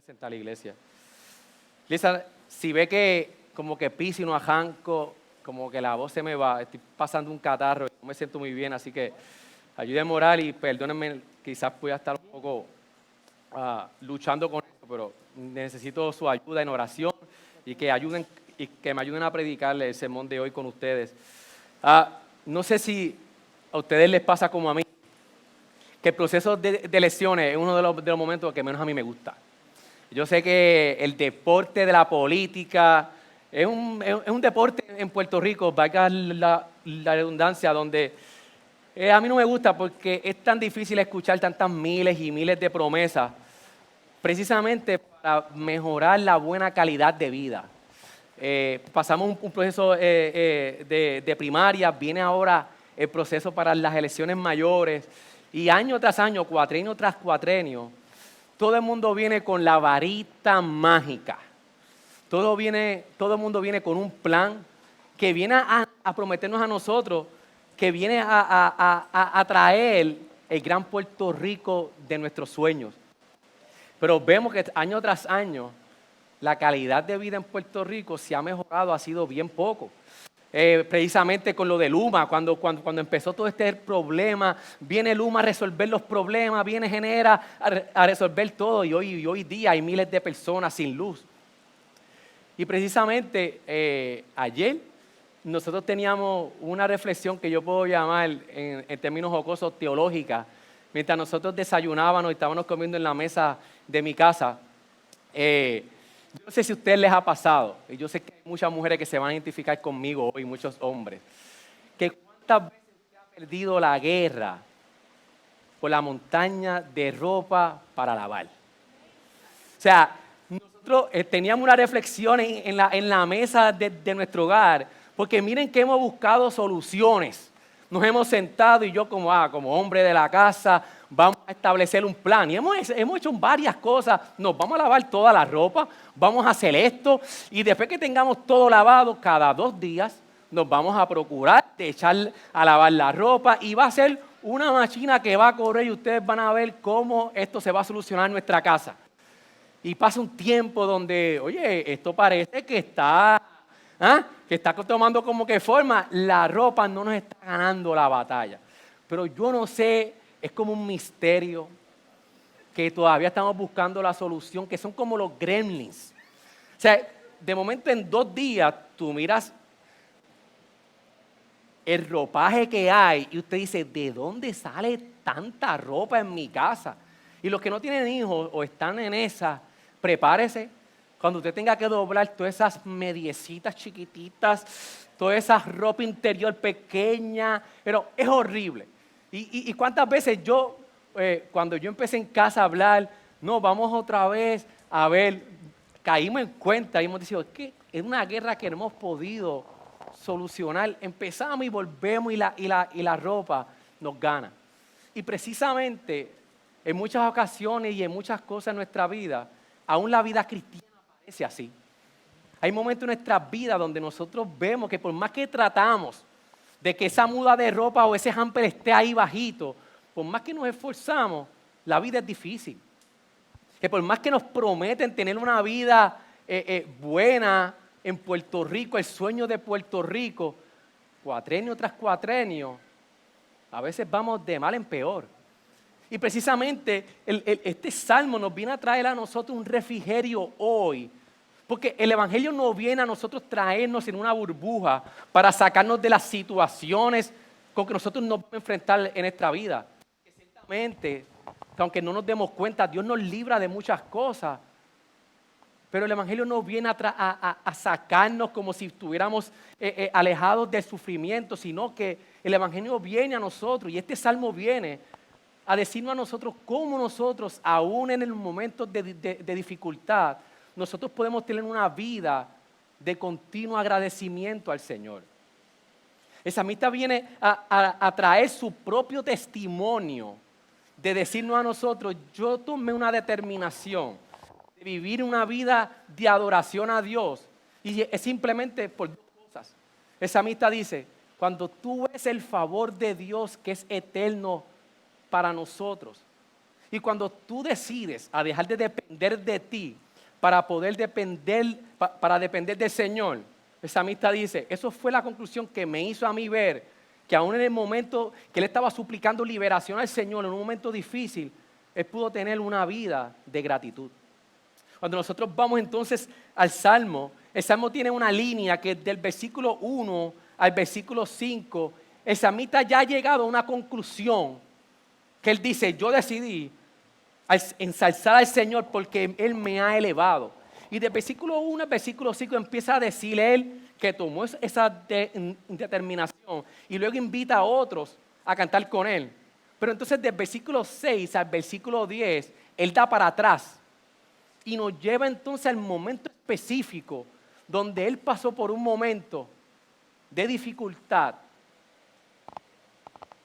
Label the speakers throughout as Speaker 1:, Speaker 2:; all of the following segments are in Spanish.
Speaker 1: Presentar a la iglesia. Lisa, si ve que como que piso y no arranco, como que la voz se me va, estoy pasando un catarro, no me siento muy bien, así que ayúdenme a orar y perdónenme, quizás voy a estar un poco luchando con esto, pero necesito su ayuda en oración y que me ayuden a predicarle el sermón de hoy con ustedes. No sé si a ustedes les pasa como a mí, que el proceso de elecciones es uno de los momentos que menos a mí me gusta. Yo sé que el deporte de la política es un deporte en Puerto Rico, valga la redundancia, donde a mí no me gusta porque es tan difícil escuchar tantas miles y miles de promesas, precisamente para mejorar la buena calidad de vida. Pasamos un proceso de primaria, viene ahora el proceso para las elecciones mayores, y año tras año, cuatrenio tras cuatrenio, todo el mundo viene con la varita mágica. Todo el mundo viene con un plan que viene a prometernos a nosotros, que viene a traer el gran Puerto Rico de nuestros sueños. Pero vemos que año tras año la calidad de vida en Puerto Rico se ha mejorado, ha sido bien poco. Precisamente con lo de Luma, cuando empezó todo este problema, viene Luma a resolver los problemas, viene Genera a resolver todo, y hoy día hay miles de personas sin luz. Y precisamente ayer nosotros teníamos una reflexión que yo puedo llamar en términos jocosos teológica, mientras nosotros desayunábamos y estábamos comiendo en la mesa de mi casa. Yo no sé si a ustedes les ha pasado, y yo sé que hay muchas mujeres que se van a identificar conmigo hoy, muchos hombres, que cuántas veces usted ha perdido la guerra por la montaña de ropa para lavar. O sea, nosotros teníamos una reflexión en la mesa de nuestro hogar, porque miren que hemos buscado soluciones. Nos hemos sentado y yo como hombre de la casa, vamos a establecer un plan. Y hemos hecho varias cosas. Nos vamos a lavar toda la ropa, vamos a hacer esto. Y después que tengamos todo lavado, cada 2 días, nos vamos a procurar de echar a lavar la ropa. Y va a ser una máquina que va a correr y ustedes van a ver cómo esto se va a solucionar en nuestra casa. Y pasa un tiempo donde, oye, esto parece que está tomando como que forma. La ropa no nos está ganando la batalla. Pero yo no sé, es como un misterio que todavía estamos buscando la solución, que son como los gremlins. O sea, de momento en 2 días tú miras el ropaje que hay y usted dice, ¿de dónde sale tanta ropa en mi casa? Y los que no tienen hijos o están en esa, prepárese cuando usted tenga que doblar todas esas mediecitas chiquititas, toda esa ropa interior pequeña, pero es horrible. Y cuántas veces cuando yo empecé en casa a hablar, no, vamos otra vez a ver, caímos en cuenta y hemos dicho, que es una guerra que no hemos podido solucionar. Empezamos y volvemos y la ropa nos gana. Y precisamente en muchas ocasiones y en muchas cosas en nuestra vida, aún la vida cristiana parece así. Hay momentos en nuestra vida donde nosotros vemos que por más que tratamos de que esa muda de ropa o ese hamper esté ahí bajito, por más que nos esforzamos, la vida es difícil. Que por más que nos prometen tener una vida buena en Puerto Rico, el sueño de Puerto Rico, cuatrenio tras cuatrenio, a veces vamos de mal en peor. Y precisamente este salmo nos viene a traer a nosotros un refrigerio hoy. Porque el Evangelio no viene a nosotros traernos en una burbuja para sacarnos de las situaciones con que nosotros nos vamos a enfrentar en nuestra vida. Que ciertamente, que aunque no nos demos cuenta, Dios nos libra de muchas cosas. Pero el Evangelio no viene a sacarnos como si estuviéramos alejados del sufrimiento, sino que el Evangelio viene a nosotros y este salmo viene a decirnos a nosotros cómo nosotros, aún en el momento de dificultad, nosotros podemos tener una vida de continuo agradecimiento al Señor. El salmista viene a traer su propio testimonio de decirnos a nosotros, yo tomé una determinación de vivir una vida de adoración a Dios. Y es simplemente por 2 cosas. El salmista dice, cuando tú ves el favor de Dios que es eterno para nosotros, Y cuando tú decides a dejar de depender de ti para poder depender, para depender del Señor, el salmista dice, eso fue la conclusión que me hizo a mí ver que aún en el momento que él estaba suplicando liberación al Señor, en un momento difícil, él pudo tener una vida de gratitud. Cuando nosotros vamos entonces al Salmo, el Salmo tiene una línea que del versículo 1 al versículo 5, el salmista ya ha llegado a una conclusión que él dice, yo decidí ensalzar al Señor porque Él me ha elevado. Y del versículo 1 al versículo 5 empieza a decir él que tomó esa determinación y luego invita a otros a cantar con él. Pero entonces del versículo 6 al versículo 10, él da para atrás y nos lleva entonces al momento específico donde él pasó por un momento de dificultad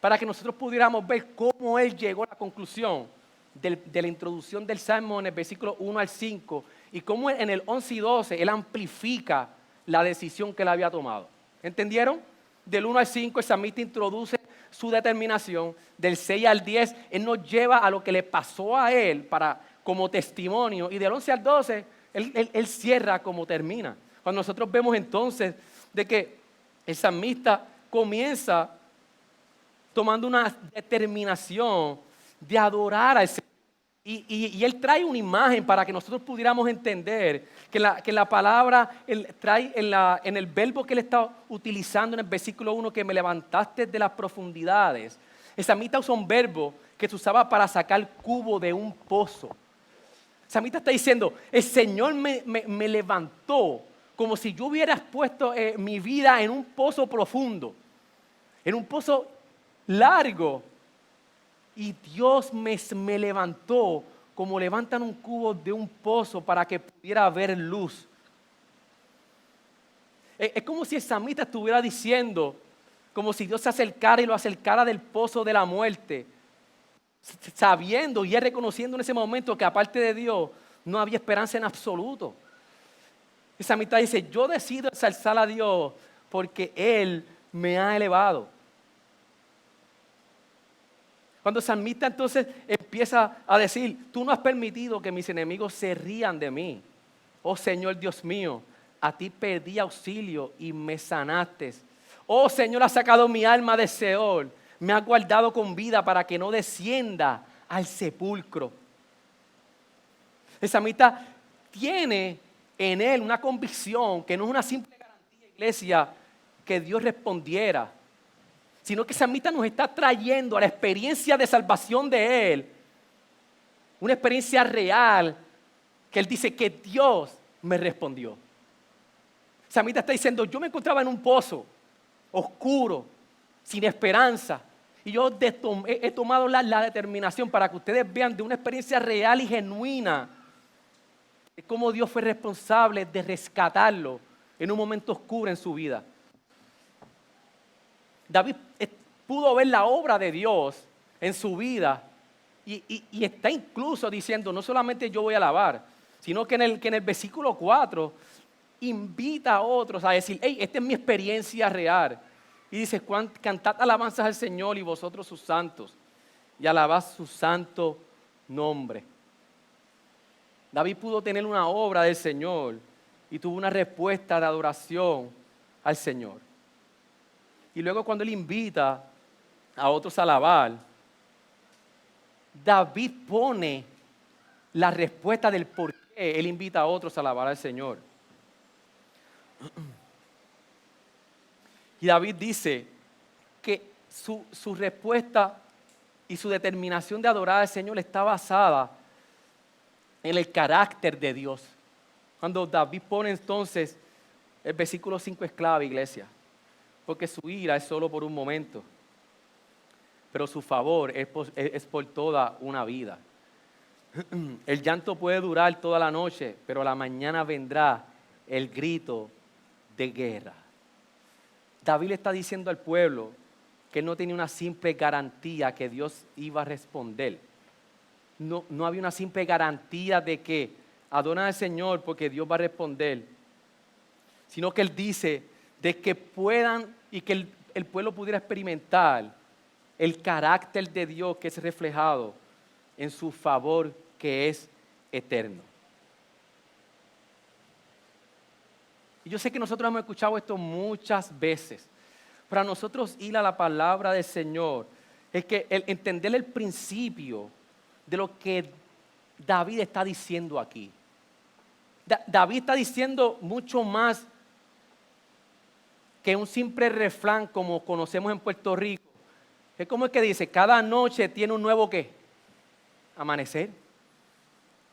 Speaker 1: para que nosotros pudiéramos ver cómo él llegó a la conclusión de la introducción del Salmo en el versículo 1 al 5 y cómo en el 11 y 12 él amplifica la decisión que él había tomado. ¿Entendieron? Del 1 al 5 el salmista introduce su determinación, del 6 al 10 él nos lleva a lo que le pasó a él como testimonio y del 11 al 12 él cierra como termina. Cuando nosotros vemos entonces de que el salmista comienza tomando una determinación de adorar al Señor. Y él trae una imagen para que nosotros pudiéramos entender que la palabra, él trae en el verbo que él está utilizando en el versículo 1, que me levantaste de las profundidades. El salmista usa un verbo que se usaba para sacar cubo de un pozo. El salmista está diciendo, el Señor me levantó como si yo hubiera puesto mi vida en un pozo profundo, en un pozo largo. Y Dios me levantó como levantan un cubo de un pozo para que pudiera haber luz. Es como si el salmista estuviera diciendo, como si Dios se acercara y lo acercara del pozo de la muerte, sabiendo y él reconociendo en ese momento que aparte de Dios no había esperanza en absoluto. El salmista dice, yo decido ensalzar a Dios porque Él me ha elevado. Cuando el salmista entonces empieza a decir, tú no has permitido que mis enemigos se rían de mí. Oh Señor Dios mío, a ti pedí auxilio y me sanaste. Oh Señor, has sacado mi alma de Seol, me has guardado con vida para que no descienda al sepulcro. El salmista tiene en él una convicción que no es una simple garantía, iglesia, que Dios respondiera, sino que el salmista nos está trayendo a la experiencia de salvación de él, una experiencia real, que él dice que Dios me respondió. El salmista está diciendo, yo me encontraba en un pozo oscuro, sin esperanza, y yo he tomado la determinación para que ustedes vean de una experiencia real y genuina de cómo Dios fue responsable de rescatarlo en un momento oscuro en su vida. David pudo ver la obra de Dios en su vida y está incluso diciendo, no solamente yo voy a alabar, sino que en el versículo 4 invita a otros a decir, hey, esta es mi experiencia real. Y dice, cantad alabanzas al Señor y vosotros sus santos, y alabad su santo nombre. David pudo tener una obra del Señor y tuvo una respuesta de adoración al Señor. Y luego cuando él invita a otros a alabar, David pone la respuesta del por qué él invita a otros a alabar al Señor. Y David dice que su respuesta y su determinación de adorar al Señor está basada en el carácter de Dios. Cuando David pone entonces el versículo 5 es clave, iglesia, porque su ira es solo por un momento, pero su favor es por toda una vida. El llanto puede durar toda la noche, pero a la mañana vendrá el grito de guerra. David le está diciendo al pueblo que él no tenía una simple garantía que Dios iba a responder. No había una simple garantía de que adoran al Señor porque Dios va a responder, sino que él dice de que puedan y que el pueblo pudiera experimentar el carácter de Dios que es reflejado en su favor que es eterno. Y yo sé que nosotros hemos escuchado esto muchas veces. Para nosotros ir a la palabra del Señor es que entender el principio de lo que David está diciendo aquí. David está diciendo mucho más que un simple refrán como conocemos en Puerto Rico. Es como el que dice, cada noche tiene un nuevo ¿qué? Amanecer.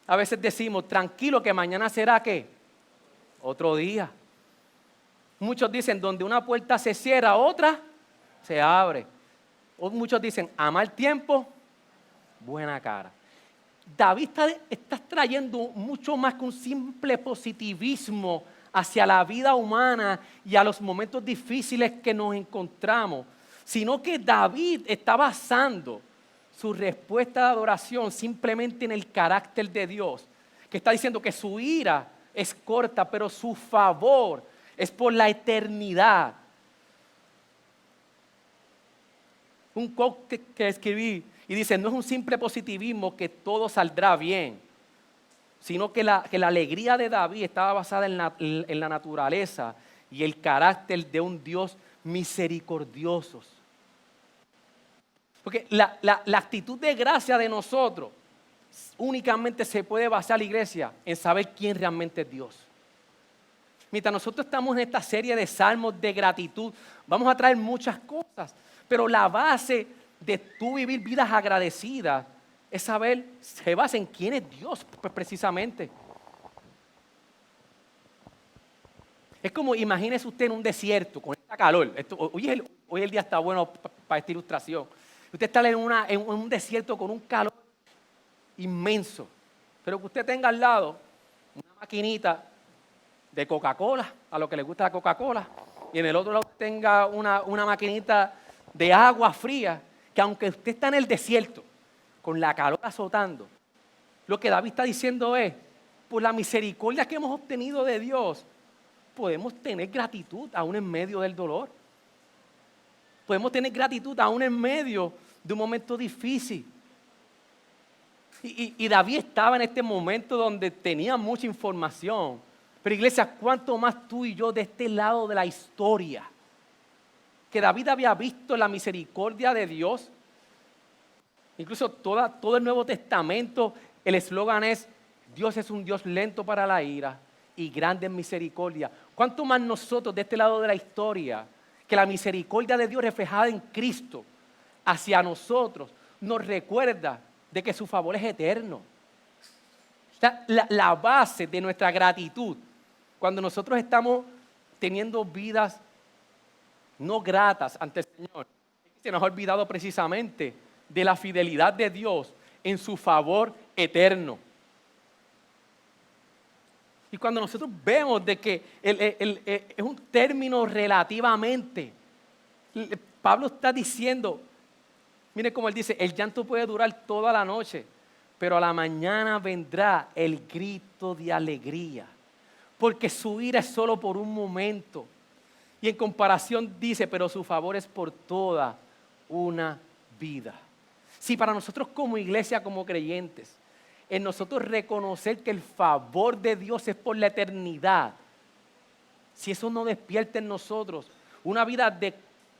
Speaker 1: A veces decimos, tranquilo que mañana será ¿qué? Otro día. Muchos dicen, donde una puerta se cierra, otra se abre. O muchos dicen, a mal tiempo, buena cara. David está trayendo mucho más que un simple positivismo hacia la vida humana y a los momentos difíciles que nos encontramos, sino que David está basando su respuesta de adoración simplemente en el carácter de Dios, que está diciendo que su ira es corta, pero su favor es por la eternidad. Un quote que escribí y dice, no es un simple positivismo que todo saldrá bien, sino que la alegría de David estaba basada en la naturaleza y el carácter de un Dios misericordioso. Porque la actitud de gracia de nosotros únicamente se puede basar, la iglesia, en saber quién realmente es Dios. Mientras nosotros estamos en esta serie de salmos de gratitud, vamos a traer muchas cosas, pero la base de tú vivir vidas agradecidas es saber, se basa en quién es Dios, pues precisamente. Es como, imagínese usted en un desierto con esta calor. Hoy el día está bueno para esta ilustración. Usted está en un desierto con un calor inmenso, pero que usted tenga al lado una maquinita de Coca-Cola, a lo que le gusta la Coca-Cola, y en el otro lado tenga una maquinita de agua fría, que aunque usted está en el desierto, con la calor azotando, lo que David está diciendo es, por la misericordia que hemos obtenido de Dios, podemos tener gratitud aún en medio del dolor. Podemos tener gratitud aún en medio de un momento difícil. Y David estaba en este momento donde tenía mucha información. Pero iglesia, ¿cuánto más tú y yo de este lado de la historia? Que David había visto la misericordia de Dios. Incluso todo el Nuevo Testamento, el eslogan es, Dios es un Dios lento para la ira y grande en misericordia. ¿Cuánto más nosotros de este lado de la historia, que la misericordia de Dios reflejada en Cristo hacia nosotros nos recuerda de que su favor es eterno? O sea, la base de nuestra gratitud, cuando nosotros estamos teniendo vidas no gratas ante el Señor, es que se nos ha olvidado precisamente de la fidelidad de Dios en su favor eterno. Y cuando nosotros vemos de que es un término relativamente, Pablo está diciendo, mire cómo él dice, el llanto puede durar toda la noche, pero a la mañana vendrá el grito de alegría, porque su ira es solo por un momento. Y en comparación dice, pero su favor es por toda una vida. Si para nosotros como iglesia, como creyentes, en nosotros reconocer que el favor de Dios es por la eternidad, si eso no despierta en nosotros una vida de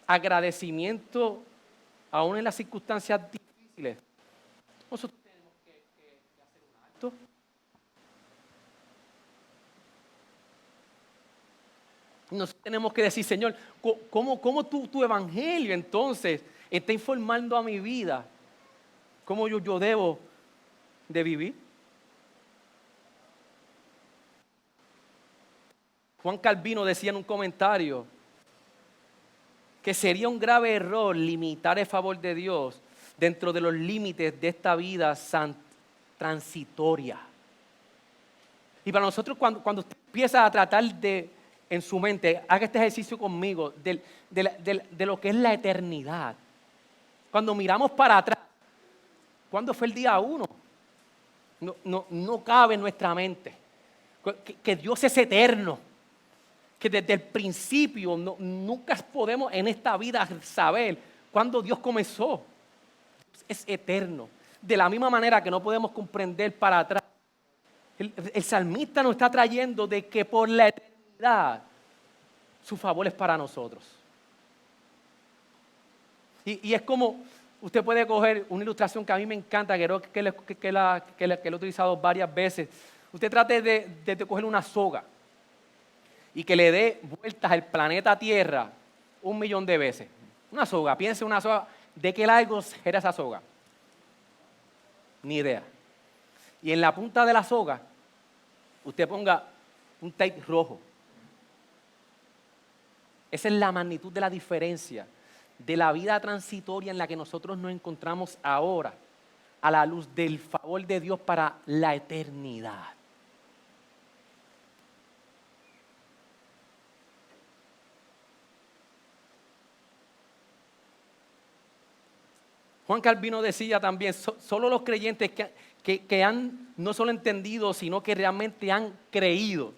Speaker 1: agradecimiento, aún en las circunstancias difíciles, nosotros tenemos que hacer un acto. Nosotros tenemos que decir, Señor, ¿cómo tu evangelio entonces está informando a mi vida? ¿Cómo yo debo de vivir? Juan Calvino decía en un comentario que sería un grave error limitar el favor de Dios dentro de los límites de esta vida transitoria. Y para nosotros cuando usted empieza a tratar de, en su mente, haga este ejercicio conmigo, de lo que es la eternidad. Cuando miramos para atrás, ¿cuándo fue el día 1? No cabe en nuestra mente. Que Dios es eterno. Que desde el principio nunca podemos en esta vida saber cuándo Dios comenzó. Es eterno. de la misma manera que no podemos comprender para atrás, el salmista nos está trayendo de que por la eternidad su favor es para nosotros. Y es como, usted puede coger una ilustración que a mí me encanta, que creo que la he utilizado varias veces. Usted trate de coger una soga y que le dé vueltas al planeta Tierra 1.000.000 de veces. Una soga, piense una soga, ¿de qué largo era esa soga? Ni idea. Y en la punta de la soga, usted ponga un tape rojo. Esa es la magnitud de la diferencia de la vida transitoria en la que nosotros nos encontramos ahora, a la luz del favor de Dios para la eternidad. Juan Calvino decía también, solo los creyentes que han no solo entendido, sino que realmente han creído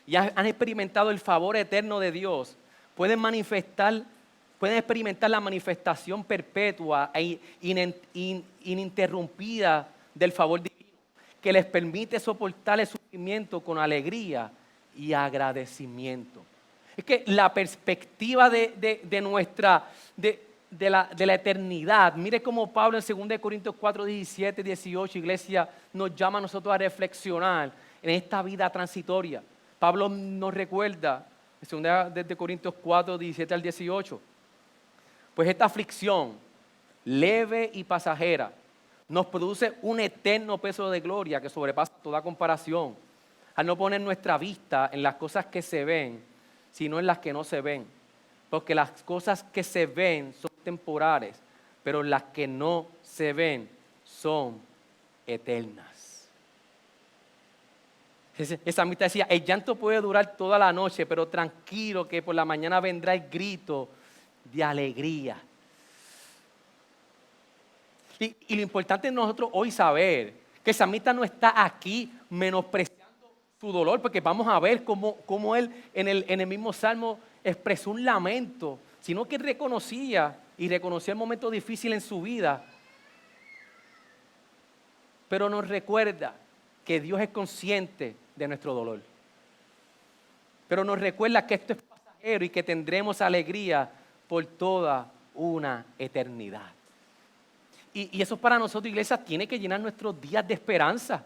Speaker 1: y han experimentado el favor eterno de Dios, pueden experimentar la manifestación perpetua e ininterrumpida del favor divino, que les permite soportar el sufrimiento con alegría y agradecimiento. Es que la perspectiva de la eternidad, mire cómo Pablo en 2 Corintios 4, 17, 18, iglesia, nos llama a nosotros a reflexionar en esta vida transitoria. Pablo nos recuerda en 2 Corintios 4, 17 al 18, pues esta aflicción leve y pasajera nos produce un eterno peso de gloria que sobrepasa toda comparación, al no poner nuestra vista en las cosas que se ven, sino en las que no se ven. Porque las cosas que se ven son temporales, pero las que no se ven son eternas. Esa amistad decía, el llanto puede durar toda la noche, pero tranquilo que por la mañana vendrá el grito de alegría. Y lo importante es nosotros hoy saber que el salmista no está aquí menospreciando su dolor, porque vamos a ver cómo él en el mismo salmo expresó un lamento, sino que reconocía el momento difícil en su vida, pero nos recuerda que Dios es consciente de nuestro dolor. Pero nos recuerda que esto es pasajero y que tendremos alegría por toda una eternidad. Y eso para nosotros, iglesia, tiene que llenar nuestros días de esperanza.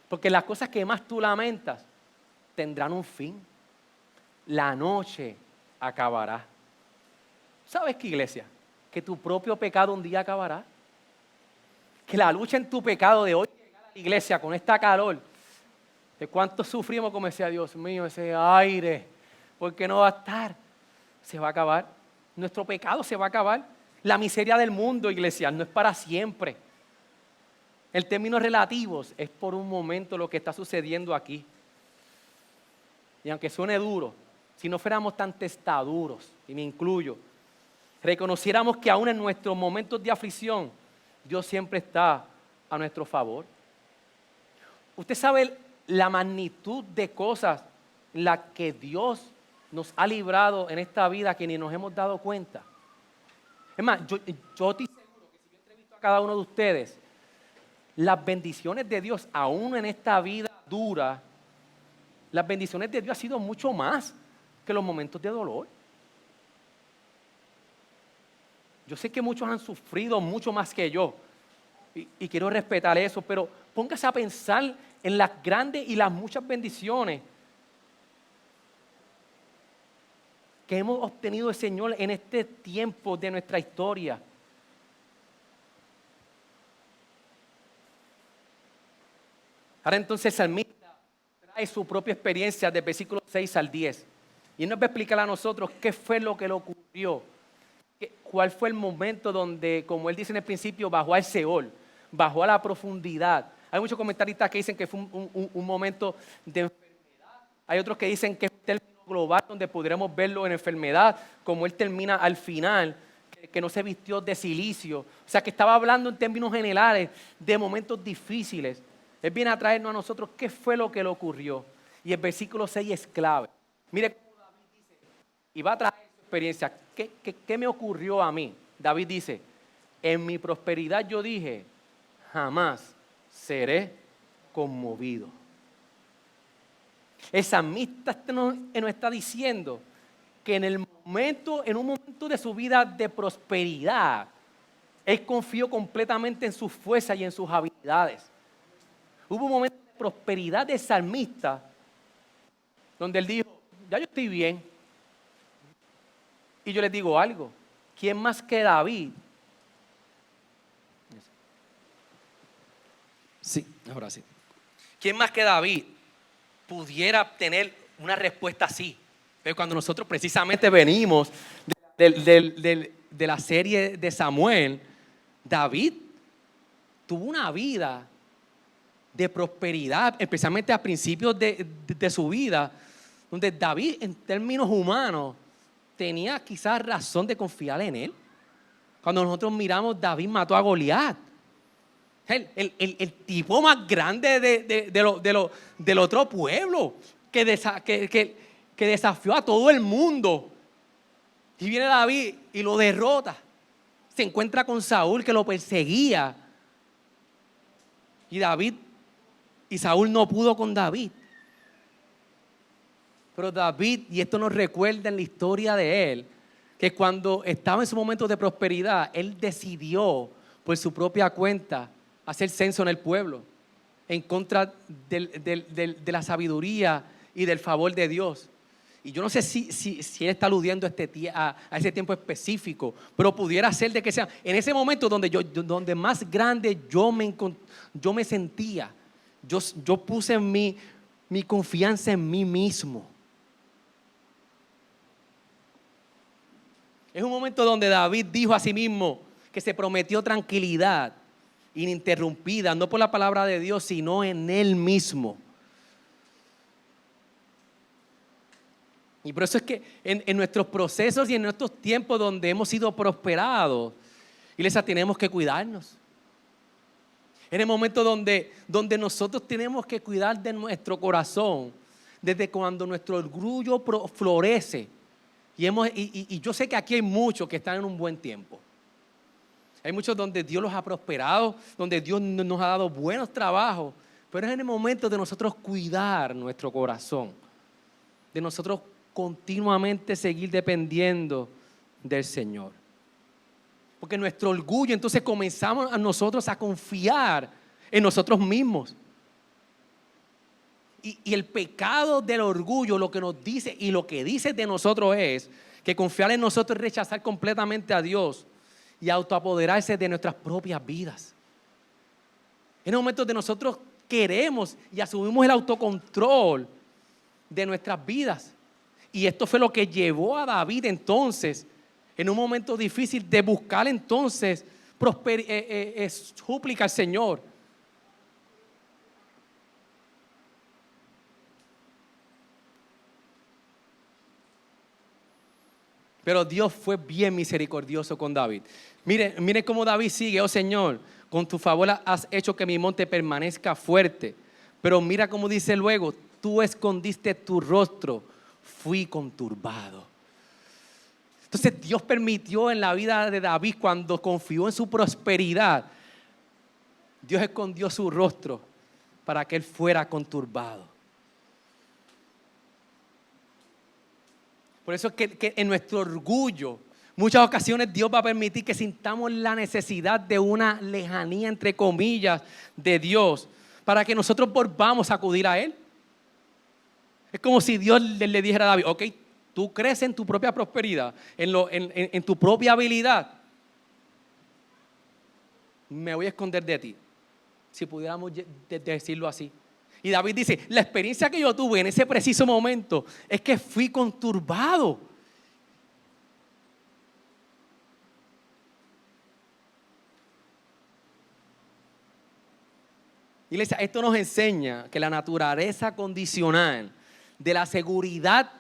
Speaker 1: Porque las cosas que más tú lamentas tendrán un fin. La noche acabará. ¿Sabes qué, iglesia? Que tu propio pecado un día acabará. Que la lucha en tu pecado de hoy llegar a la iglesia con esta calor, de cuánto sufrimos, como decía Dios mío, ese aire, ¿por qué no va a estar? Se va a acabar. Nuestro pecado se va a acabar. La miseria del mundo, iglesia, no es para siempre. En términos relativos, es por un momento lo que está sucediendo aquí. Y aunque suene duro, si no fuéramos tan testaduros, y me incluyo, reconociéramos que aún en nuestros momentos de aflicción, Dios siempre está a nuestro favor. Usted sabe la magnitud de cosas en las que Dios nos ha librado en esta vida que ni nos hemos dado cuenta. Es más, yo estoy seguro que si yo entrevisto a cada uno de ustedes, las bendiciones de Dios, aún en esta vida dura, las bendiciones de Dios han sido mucho más que los momentos de dolor. Yo sé que muchos han sufrido mucho más que yo y quiero respetar eso, pero póngase a pensar en las grandes y las muchas bendiciones que hemos obtenido del Señor en este tiempo de nuestra historia. Ahora entonces el salmista trae su propia experiencia del versículo 6 al 10. Y él nos va a explicar a nosotros qué fue lo que le ocurrió. ¿Cuál fue el momento donde, como él dice en el principio, bajó al Seol, bajó a la profundidad? Hay muchos comentaristas que dicen que fue un momento de enfermedad. Hay otros que dicen que es un término global donde podremos verlo en enfermedad, como él termina al final, que no se vistió de cilicio. O sea, que estaba hablando en términos generales de momentos difíciles. Él viene a traernos a nosotros qué fue lo que le ocurrió. Y el versículo 6 es clave. Mire cómo David dice, y va a traer su experiencia. ¿Qué me ocurrió a mí? David dice, en mi prosperidad yo dije, jamás seré conmovido. El salmista nos está diciendo que en un momento de su vida de prosperidad, él confió completamente en sus fuerzas y en sus habilidades. Hubo un momento de prosperidad del salmista donde él dijo, ya yo estoy bien. Y yo les digo algo, ¿quién más que David? Sí, ahora sí. ¿Quién más que David pudiera tener una respuesta así? Pero cuando nosotros precisamente venimos de la serie de Samuel, David tuvo una vida de prosperidad, especialmente a principios de su vida, donde David en términos humanos tenía quizás razón de confiar en él. Cuando nosotros miramos, David mató a Goliat. El tipo más grande del otro pueblo que desafió a todo el mundo. Y viene David y lo derrota. Se encuentra con Saúl que lo perseguía. Y Saúl no pudo con David. Pero David, y esto nos recuerda en la historia de él, que cuando estaba en su momento de prosperidad, él decidió por su propia cuenta hacer censo en el pueblo, en contra de la sabiduría y del favor de Dios. Y yo no sé si él está aludiendo a ese tiempo específico, pero pudiera ser de que sea en ese momento donde más grande yo me sentía. Yo puse mi confianza en mí mismo. Es un momento donde David dijo a sí mismo que se prometió tranquilidad ininterrumpida, no por la palabra de Dios, sino en él mismo. Y por eso es que en nuestros procesos y en nuestros tiempos donde hemos sido prosperados, iglesia, tenemos que cuidarnos. En el momento donde nosotros tenemos que cuidar de nuestro corazón, desde cuando nuestro orgullo florece. Y yo sé que aquí hay muchos que están en un buen tiempo. Hay muchos donde Dios los ha prosperado, donde Dios nos ha dado buenos trabajos, pero es en el momento de nosotros cuidar nuestro corazón, de nosotros continuamente seguir dependiendo del Señor. Porque nuestro orgullo, entonces comenzamos a nosotros a confiar en nosotros mismos. Y el pecado del orgullo lo que nos dice y lo que dice de nosotros es que confiar en nosotros es rechazar completamente a Dios y autoapoderarse de nuestras propias vidas. En el momento de nosotros queremos y asumimos el autocontrol de nuestras vidas. Y esto fue lo que llevó a David entonces, en un momento difícil, de buscar entonces súplica al Señor. Pero Dios fue bien misericordioso con David. Mire cómo David sigue: oh Señor, con tu favor has hecho que mi monte permanezca fuerte. Pero mira cómo dice luego: tú escondiste tu rostro, fui conturbado. Entonces Dios permitió en la vida de David, cuando confió en su prosperidad, Dios escondió su rostro para que él fuera conturbado. Por eso es que en nuestro orgullo, muchas ocasiones Dios va a permitir que sintamos la necesidad de una lejanía, entre comillas, de Dios, para que nosotros volvamos a acudir a Él. Es como si Dios le dijera a David: ok, tú crees en tu propia prosperidad, en tu propia habilidad, me voy a esconder de ti, si pudiéramos decirlo así. Y David dice: la experiencia que yo tuve en ese preciso momento es que fui conturbado. Iglesia, esto nos enseña que la naturaleza condicional de la seguridad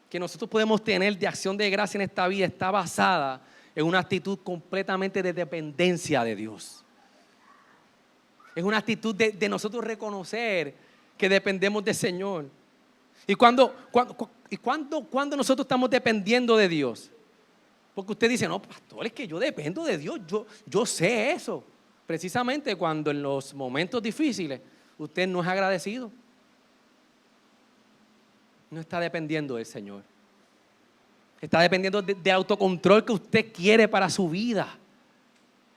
Speaker 1: que nosotros podemos tener de acción de gracia en esta vida está basada en una actitud completamente de dependencia de Dios. Es una actitud de nosotros reconocer que dependemos del Señor. ¿Y cuándo nosotros estamos dependiendo de Dios? Porque usted dice, no, pastor, es que yo dependo de Dios, yo sé eso. Precisamente cuando en los momentos difíciles usted no es agradecido, no está dependiendo del Señor. Está dependiendo de autocontrol que usted quiere para su vida.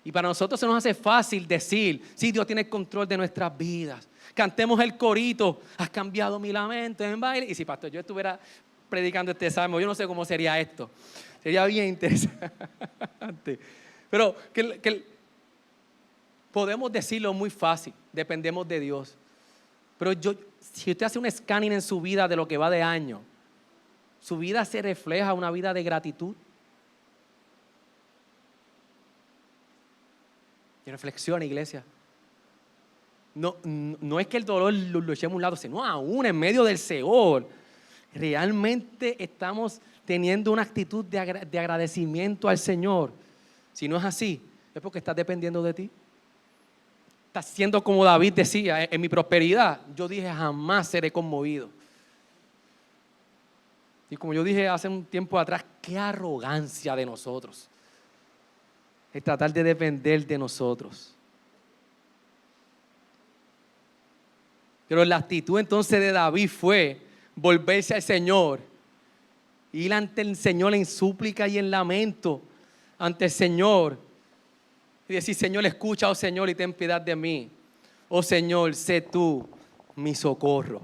Speaker 1: Y para nosotros se nos hace fácil decir, sí, Dios tiene el control de nuestras vidas. Cantemos el corito, has cambiado mi lamento en baile. Y si, pastor, yo estuviera predicando este salmo, yo no sé cómo sería esto. Sería bien interesante. Pero podemos decirlo muy fácil, dependemos de Dios. Pero si usted hace un scanning en su vida de lo que va de año, su vida se refleja una vida de gratitud. Y reflexiona, iglesia. No es que el dolor lo echemos a un lado, sino aún en medio del Seol, realmente estamos teniendo una actitud de agradecimiento al Señor. Si no es así, es porque estás dependiendo de ti. Estás siendo como David decía, en mi prosperidad, yo dije jamás seré conmovido. Y como yo dije hace un tiempo atrás, qué arrogancia de nosotros. Es tratar de depender de nosotros. Pero la actitud entonces de David fue volverse al Señor, ir ante el Señor en súplica y en lamento ante el Señor y decir, Señor, escucha, oh Señor, y ten piedad de mí. Oh Señor, sé tú mi socorro.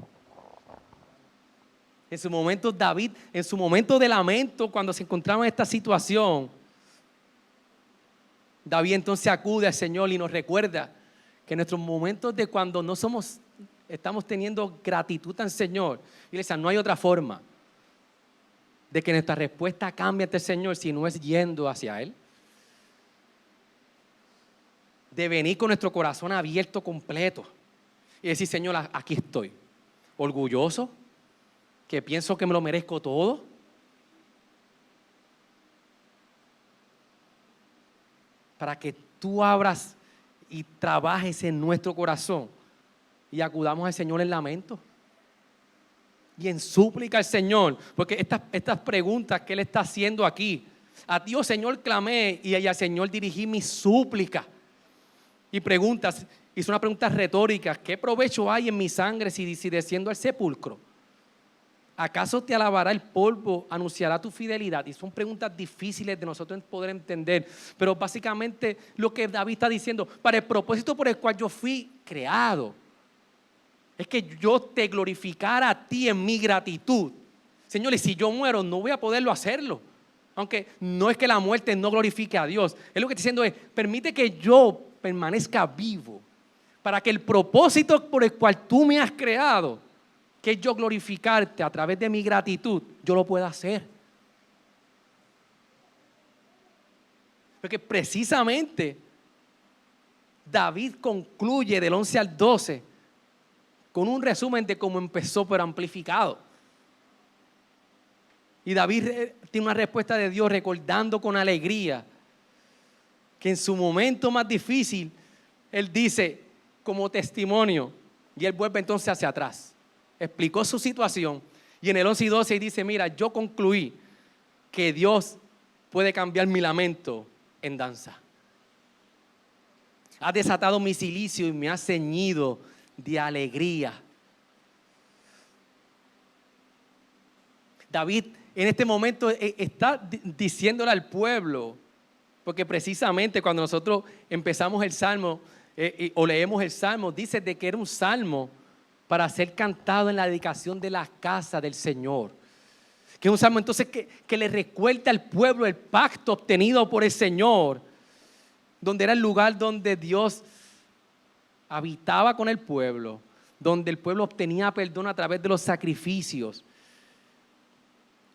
Speaker 1: En su momento David, en su momento de lamento, cuando se encontraba en esta situación, David entonces acude al Señor y nos recuerda que en nuestros momentos de cuando estamos teniendo gratitud al Señor, iglesia, no hay otra forma de que nuestra respuesta cambie ante el Señor si no es yendo hacia Él. De venir con nuestro corazón abierto completo y decir, Señor, aquí estoy, orgulloso, que pienso que me lo merezco todo. Para que tú abras y trabajes en nuestro corazón y acudamos al Señor en lamento y en súplica al Señor, porque estas preguntas que Él está haciendo aquí, a Dios, Señor, clamé y al Señor dirigí mi súplica. Y preguntas, hizo una pregunta retórica, ¿qué provecho hay en mi sangre si desciendo al sepulcro? ¿Acaso te alabará el polvo, anunciará tu fidelidad? Y son preguntas difíciles de nosotros poder entender, pero básicamente lo que David está diciendo, para el propósito por el cual yo fui creado, es que yo te glorificara a ti en mi gratitud. Señores, si yo muero no voy a poderlo hacerlo, aunque no es que la muerte no glorifique a Dios, es lo que está diciendo es, permite que yo permanezca vivo, para que el propósito por el cual tú me has creado, que yo glorificarte a través de mi gratitud, yo lo pueda hacer. Porque precisamente David concluye del 11 al 12 con un resumen de cómo empezó, pero amplificado. Y David tiene una respuesta de Dios recordando con alegría que en su momento más difícil, él dice como testimonio, y él vuelve entonces hacia atrás. Explicó su situación y en el 11 y 12 dice, mira, yo concluí que Dios puede cambiar mi lamento en danza. Ha desatado mi cilicio y me ha ceñido de alegría. David en este momento está diciéndole al pueblo, porque precisamente cuando nosotros empezamos el salmo o leemos el salmo, dice de que era un salmo para ser cantado en la dedicación de la casa del Señor. Que es un salmo entonces que le recuerda al pueblo el pacto obtenido por el Señor, donde era el lugar donde Dios habitaba con el pueblo, donde el pueblo obtenía perdón a través de los sacrificios.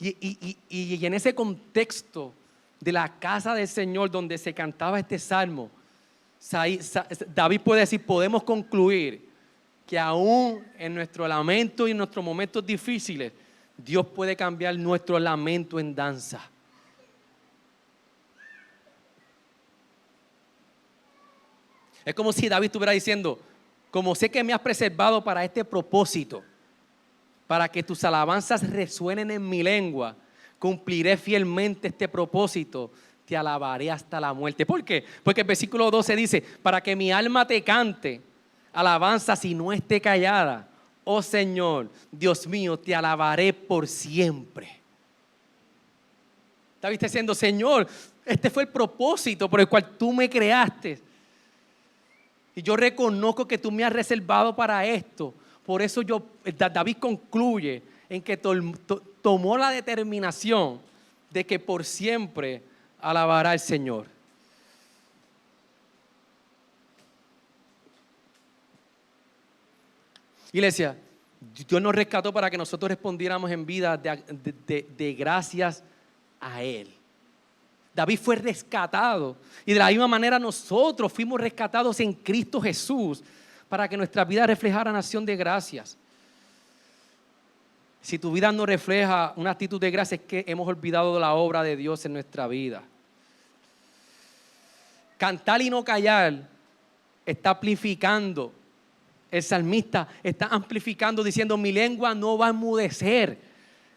Speaker 1: Y en ese contexto de la casa del Señor donde se cantaba este salmo, David puede decir, podemos concluir que aún en nuestro lamento y en nuestros momentos difíciles, Dios puede cambiar nuestro lamento en danza. Es como si David estuviera diciendo, como sé que me has preservado para este propósito, para que tus alabanzas resuenen en mi lengua, cumpliré fielmente este propósito, te alabaré hasta la muerte. ¿Por qué? Porque el versículo 12 dice, para que mi alma te cante alabanza si no esté callada. Oh Señor, Dios mío, te alabaré por siempre. David está diciendo, Señor, este fue el propósito por el cual tú me creaste. Y yo reconozco que tú me has reservado para esto. Por eso David concluye en que tomó la determinación de que por siempre alabará al Señor. Iglesia, Dios nos rescató para que nosotros respondiéramos en vida de gracias a Él. David fue rescatado y de la misma manera nosotros fuimos rescatados en Cristo Jesús para que nuestra vida reflejara una acción de gracias. Si tu vida no refleja una actitud de gracia, es que hemos olvidado de la obra de Dios en nuestra vida. Cantar y no callar está amplificando. El salmista está amplificando diciendo, mi lengua no va a enmudecer,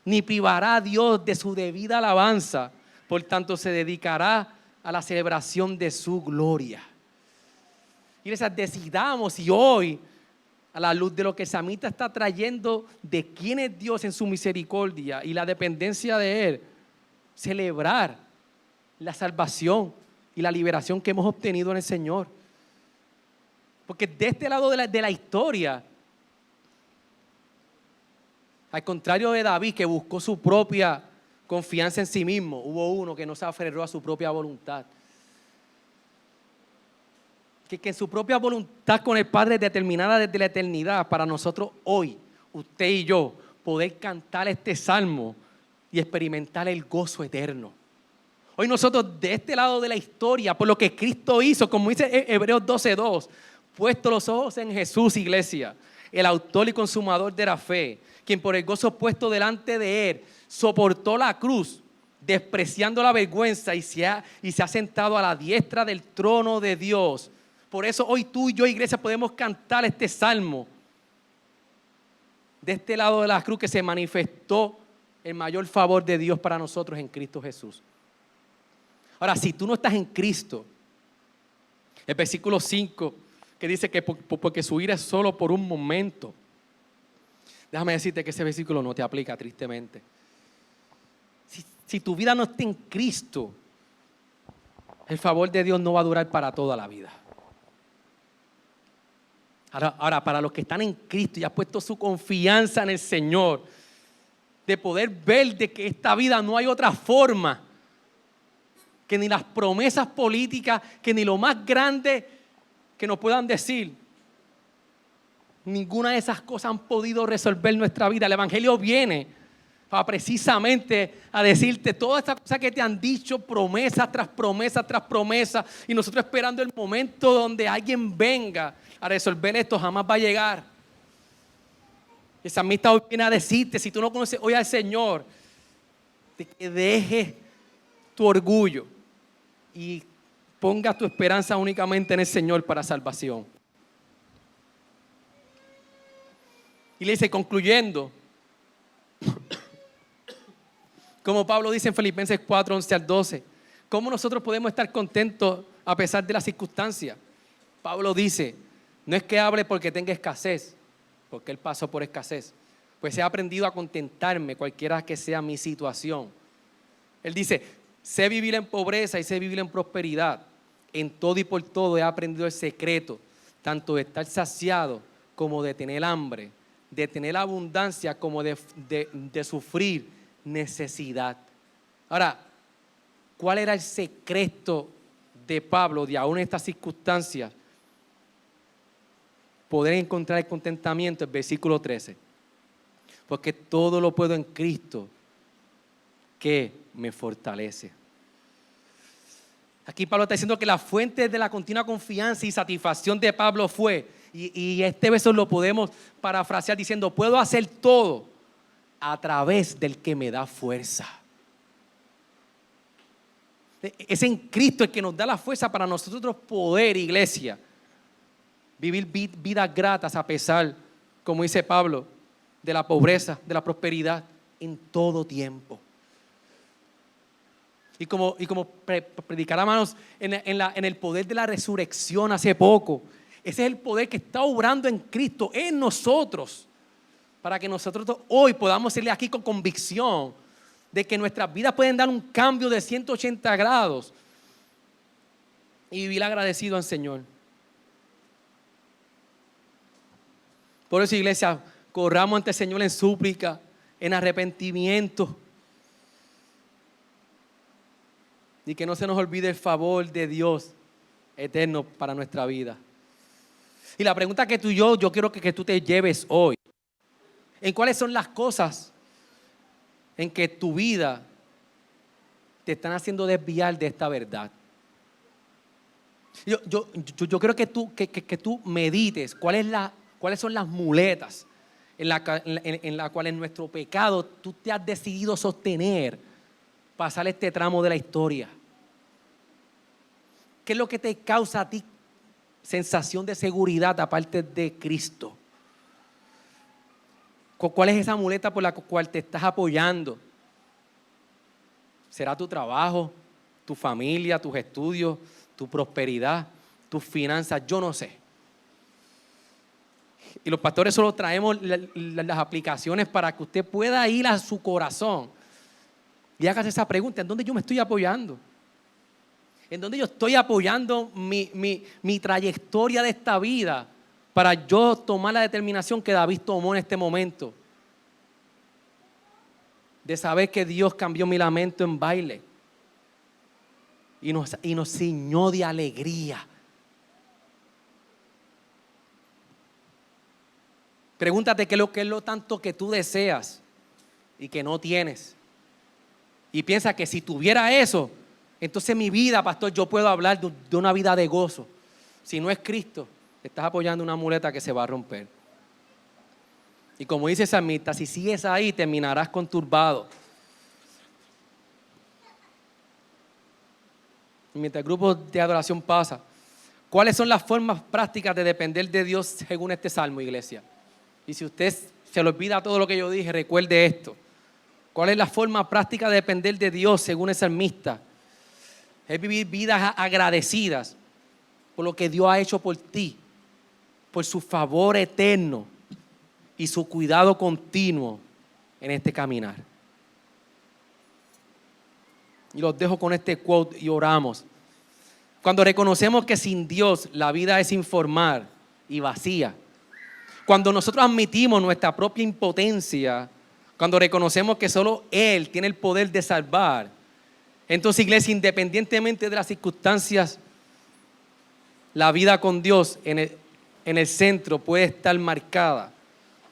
Speaker 1: ni privará a Dios de su debida alabanza. Por tanto, se dedicará a la celebración de su gloria. Iglesia, decidamos y hoy, a la luz de lo que el salmista está trayendo, de quién es Dios en su misericordia y la dependencia de Él, celebrar la salvación y la liberación que hemos obtenido en el Señor. Porque de este lado de la historia, al contrario de David, que buscó su propia confianza en sí mismo, hubo uno que no se aferró a su propia voluntad. Que en su propia voluntad con el Padre determinada desde la eternidad, para nosotros hoy, usted y yo, poder cantar este salmo y experimentar el gozo eterno. Hoy nosotros de este lado de la historia, por lo que Cristo hizo, como dice Hebreos 12:2, puesto los ojos en Jesús, iglesia, el autor y consumador de la fe, quien por el gozo puesto delante de Él, soportó la cruz, despreciando la vergüenza y se ha sentado a la diestra del trono de Dios. Por eso hoy tú y yo, iglesia, podemos cantar este salmo. De este lado de la cruz que se manifestó el mayor favor de Dios para nosotros en Cristo Jesús. Ahora, si tú no estás en Cristo, el versículo 5, que dice que porque su ira es solo por un momento. Déjame decirte que ese versículo no te aplica, tristemente. Si tu vida no está en Cristo, el favor de Dios no va a durar para toda la vida. Ahora, para los que están en Cristo y han puesto su confianza en el Señor, de poder ver de que esta vida no hay otra forma, que ni las promesas políticas, que ni lo más grande que nos puedan decir, ninguna de esas cosas han podido resolver nuestra vida. El Evangelio viene para precisamente a decirte todas estas cosas que te han dicho, promesa tras promesa tras promesa, y nosotros esperando el momento donde alguien venga a resolver esto, jamás va a llegar. El salmista hoy viene a decirte, si tú no conoces hoy al Señor, de que dejes tu orgullo y pongas tu esperanza únicamente en el Señor para salvación. Y le dice, concluyendo, como Pablo dice en Filipenses 4:11-12, ¿cómo nosotros podemos estar contentos a pesar de las circunstancias? Pablo dice, no es que hable porque tenga escasez, porque él pasó por escasez, pues he aprendido a contentarme cualquiera que sea mi situación. Él dice, sé vivir en pobreza y sé vivir en prosperidad. En todo y por todo he aprendido el secreto, tanto de estar saciado como de tener hambre, de tener abundancia como de sufrir necesidad. Ahora, ¿cuál era el secreto de Pablo de aún en estas circunstancias? Poder encontrar el contentamiento, el versículo 13. Porque todo lo puedo en Cristo que me fortalece. Aquí Pablo está diciendo que la fuente de la continua confianza y satisfacción de Pablo fue, y este verso lo podemos parafrasear diciendo, puedo hacer todo a través del que me da fuerza. Es en Cristo el que nos da la fuerza para nosotros poder, iglesia, vivir vidas gratas a pesar, como dice Pablo, de la pobreza, de la prosperidad en todo tiempo. Y como predicar, hermanos, en el poder de la resurrección hace poco. Ese es el poder que está obrando en Cristo, en nosotros. Para que nosotros hoy podamos irle aquí con convicción de que nuestras vidas pueden dar un cambio de 180 grados. Y vivir agradecido al Señor. Por eso, iglesia, corramos ante el Señor en súplica, en arrepentimiento. Y que no se nos olvide el favor de Dios eterno para nuestra vida. Y la pregunta que tú y yo quiero que tú te lleves hoy. ¿En cuáles son las cosas en que tu vida te están haciendo desviar de esta verdad? Yo creo que tú medites cuáles son las muletas en la cual en nuestro pecado tú te has decidido sostener, pasar este tramo de la historia. ¿Qué es lo que te causa a ti sensación de seguridad aparte de Cristo? ¿Cuál es esa muleta por la cual te estás apoyando? ¿Será tu trabajo, tu familia, tus estudios, tu prosperidad, tus finanzas? Yo no sé. Y los pastores solo traemos las aplicaciones para que usted pueda ir a su corazón y hagas esa pregunta: ¿en dónde yo me estoy apoyando? ¿En dónde yo estoy apoyando mi trayectoria de esta vida para yo tomar la determinación que David tomó en este momento? De saber que Dios cambió mi lamento en baile y nos ciñó de alegría. Pregúntate qué es lo tanto que tú deseas y que no tienes. Y piensa que si tuviera eso, entonces mi vida, pastor, yo puedo hablar de una vida de gozo. Si no es Cristo, estás apoyando una muleta que se va a romper. Y como dice el salmista, si sigues ahí, terminarás conturbado. Y mientras el grupo de adoración pasa, ¿cuáles son las formas prácticas de depender de Dios según este salmo, iglesia? Y si usted se le olvida todo lo que yo dije, recuerde esto. ¿Cuál es la forma práctica de depender de Dios según el salmista? Es vivir vidas agradecidas por lo que Dios ha hecho por ti, por su favor eterno y su cuidado continuo en este caminar. Y los dejo con este quote y oramos. Cuando reconocemos que sin Dios la vida es informal y vacía, cuando nosotros admitimos nuestra propia impotencia, cuando reconocemos que solo Él tiene el poder de salvar, entonces, iglesia, independientemente de las circunstancias, la vida con Dios en el centro puede estar marcada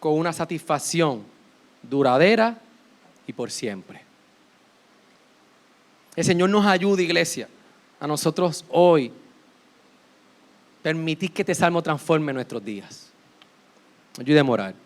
Speaker 1: con una satisfacción duradera y por siempre. El Señor nos ayude, iglesia, a nosotros hoy permitir que este salmo transforme nuestros días. Ayúdeme a orar.